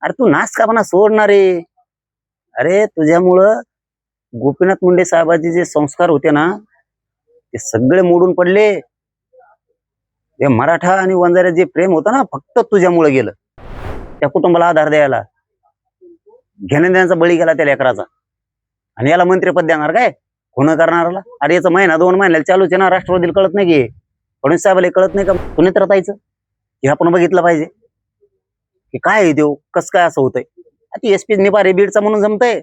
अरे तू नाचकापणा सोडणार रे. अरे तुझ्यामुळं गोपीनाथ मुंडे साहेबाचे जे संस्कार होते ना ते सगळे मोडून पडले. हे मराठा आणि वंजाऱ्यात जे प्रेम होतं ना फक्त तुझ्यामुळे गेलं. त्या कुटुंबाला आधार द्यायला घेण्या देण्याचा बळी गेला त्या लेकराचा. आणि याला मंत्रिपद देणार काय खुन करणाराला? अरे याचं महिना 2 महिन्याला चालूच आहे ना. राष्ट्रवादीला कळत नाही की फडणवीस साहेबाला कळत नाही का पुण्यात राहायचं हे आपण बघितलं पाहिजे की काय आहे देऊ कसं काय असं होतंय. ती एसपी निपारे बीडचा म्हणून जमतंय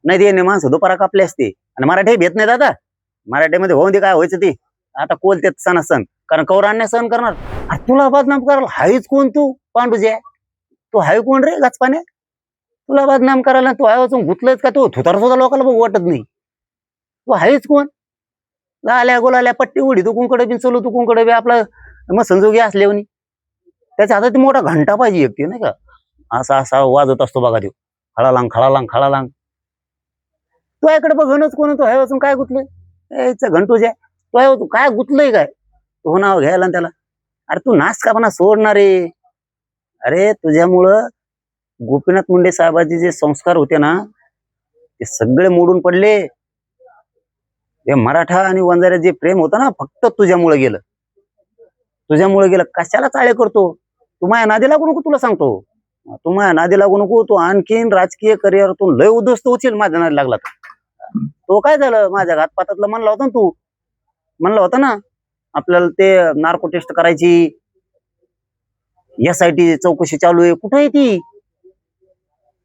नाही ते माणसं दुपारा कापले असते. आणि मराठी भेट नाही दादा. मराठीमध्ये होऊन दे काय व्हायचं ते आता कोल ते सण सण कारण कौरान्य सहन करणार. अरे तुला बदनाम करायला हायच कोण तू पांडुजे? तू हाय कोण रे गचपाने? तुला बदनाम करायला तू आहे वाचून गुतलंच का? तू थुतार सुद्धा लोकांना बघू वाटत नाही. तू हायच कोण? लाल्या गोलाल्या पट्टी उडी तू कुंकडे बी चलू तू कुंकडे बी आपला मग संजोगी असल्यावनी त्याच्या हातात मोठा घंटा पाहिजे एकटी नाही का असा असा वाजत असतो बघा देऊ खळालांग खळालांग खळालांग. तू याकडे बघणच कोण? तू आहे वाचून काय गुतलंय घंटू जे तू आहे तू काय गुतलंय काय तू नाव घ्यायला त्याला? अरे तू नाचकापणा सोडणार रे. अरे तुझ्यामुळं गोपीनाथ मुंडे साहेबाचे जे संस्कार होते ना ते सगळे मोडून पडले. हे मराठा आणि वंजाऱ्यात जे प्रेम होतं ना फक्त तुझ्यामुळे गेलं. तुझ्यामुळे गेलं. कशाला चाळे करतो तू? माझ्या नादी लागू नको तुला सांगतो. तू माझ्या नादी लागू नको. तू आणखीन राजकीय करिअरतून लय उद्ध्वस्त होशील माझ्या नादी लागला तर. तो काय झालं माझ्या घातपातातलं म्हणलं होतं ना तू म्हणलं होतं ना आपल्याला ते नार्को टेस्ट करायची SIT चौकशी चालू आहे. कुठं आहे ती?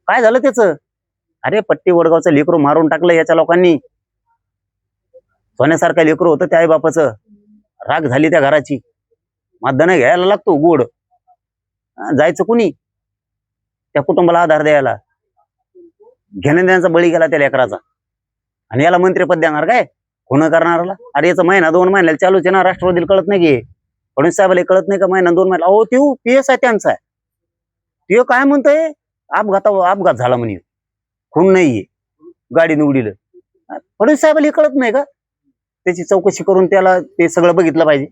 काय झालं त्याच? अरे पट्टी वडगावचं लेकरू मारून टाकलं याच्या लोकांनी. सोन्यासारखं लेकरू होतं त्या आई बापाचं. राग झाली त्या घराची. मतदान घ्यायला लागतो गोड. जायचं कुणी? त्या कुटुंबाला आधार द्यायला घेण्या देण्याचा बळी गेला त्या लेकराचा. आणि याला मंत्रिपद देणार काय खुन करणाराला? अरे याचं महिना 2 महिन्याला चालूच आहे ना. राष्ट्रवादीला कळत नाही की फडणवीस साहेबाला कळत नाही का महिना 2 महिन्याला? अहो त्यो PS आहे त्यांचा. ते काय म्हणतोय अपघात झाला म्हणे खून नाहीये गाडी निवडीलं. फडणवीस साहेबाला कळत नाही का? त्याची चौकशी करून त्याला ते सगळं बघितलं पाहिजे.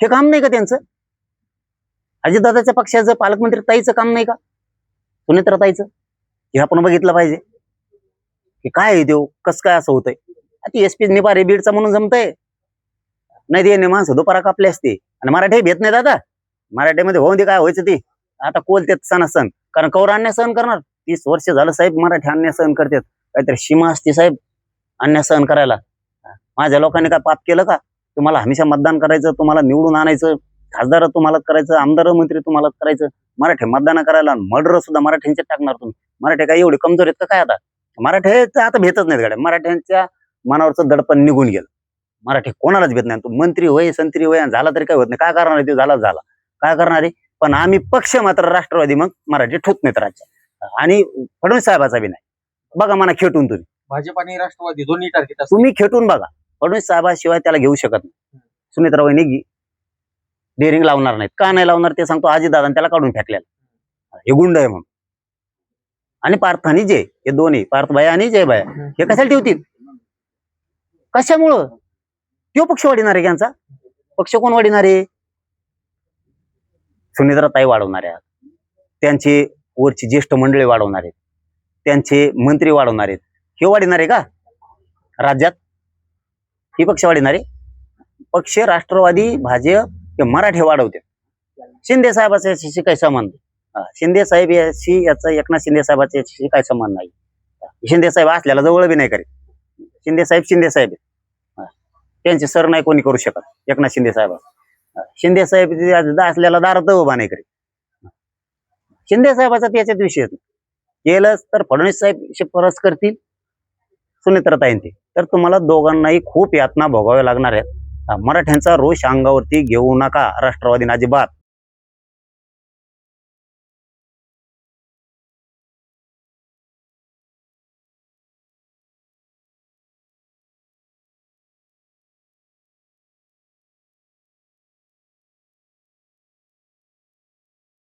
हे काम नाही का त्यांचं? अजितदादाच्या पक्षाचं पालकमंत्री ताईचं काम नाही का? सुनेत्रा ताईचं? हे आपण बघितलं पाहिजे की काय आहे देऊ कसं काय असं होतंय. ती एसपी निपारे बीडचा म्हणून जमतंय नाही ते माणसं दुपारा कापले असते. आणि मराठी भेट नाही दादा. मराठीमध्ये होऊन दे काय व्हायचं ते आता कोल ते सण कारण कौरान्य सहन करणार. 30 वर्ष झालं साहेब मराठी अन्याय सहन करतात. काहीतरी सीमा असते साहेब अन्याय सहन करायला. माझ्या लोकांनी काय पाप केलं का? तुम्हाला हमेशा मतदान करायचं, तुम्हाला निवडून आणायचं, खासदार तुम्हाला करायचं, आमदार मंत्री तुम्हाला करायचं, मराठी मतदान करायला मर्डर सुद्धा मराठ्यांचे टाकणार तुम्ही. मराठी काय एवढे कमजोर आहेत का काय? आता मराठ्याचं आता भेटच नाहीत गाड्या. मराठ्यांच्या मनावरचं दडपण निघून गेलं. मराठी कोणालाच भेट नाही. तू मंत्री होय संत्री होय झाला तरी काय होत नाही. काय करणार आहे? ते झाला काय करणार आहे? पण आम्ही पक्ष मात्र राष्ट्रवादी मग मराठी ठोत नाहीत राज्य. आणि फडणवीस साहेबाचा बी नाही. बघा मला खेटून तुम्ही भाजप आणि राष्ट्रवादी दोन्ही टार्गेट तुम्ही खेटून बघा. फडणवीस साहेबाशिवाय त्याला घेऊ शकत नाही. सुनेत्रा वहिनी डेअरिंग लावणार नाहीत. का नाही लावणार ते सांगतो. अजितदादा त्याला काढून फेकलेला हे गुंड आहे म्हणून. आणि पार्थ आणि जय हे दोन्ही पार्थबाया आणि जयबाया हे कशाला ठेवतील? कशामुळं? तो पक्ष वाढणार आहे यांचा. पक्ष कोण वाढणार आहे? सुनेत्रा ताई वाढवणार आहे. त्यांचे वरची ज्येष्ठ मंडळी वाढवणार आहेत. त्यांचे मंत्री वाढवणार आहेत. हे वाढणार आहे का राज्यात? ही पक्ष वाढणार आहे? पक्ष राष्ट्रवादी भाजप हे मराठी वाढवते. शिंदे साहेबाचा याच्याशी काही संबंध? शिंदे साहेब याशी याचा एकनाथ शिंदे साहेबाचा याच्याशी काही संबंध नाही. शिंदे साहेब असल्याला जवळ बी नाही करीत. शिंदे साहेब त्यांचे सर नाही कोणी करू शकत एकनाथ शिंदे साहेब. शिंदे साहेब असल्याला दारात उभा नाही करीत. शिंदे साहेबाचा त्याच्यात विषय केलं तर फडणवीस साहेब शिफारस करतील सुनेत्राताईंचे तर तुम्हाला दोघांनाही खूप यातना भोगाव्या लागणार आहेत. मराठ्यांचा रोष अंगावरती घेऊ नका राष्ट्रवादीने अजिबात.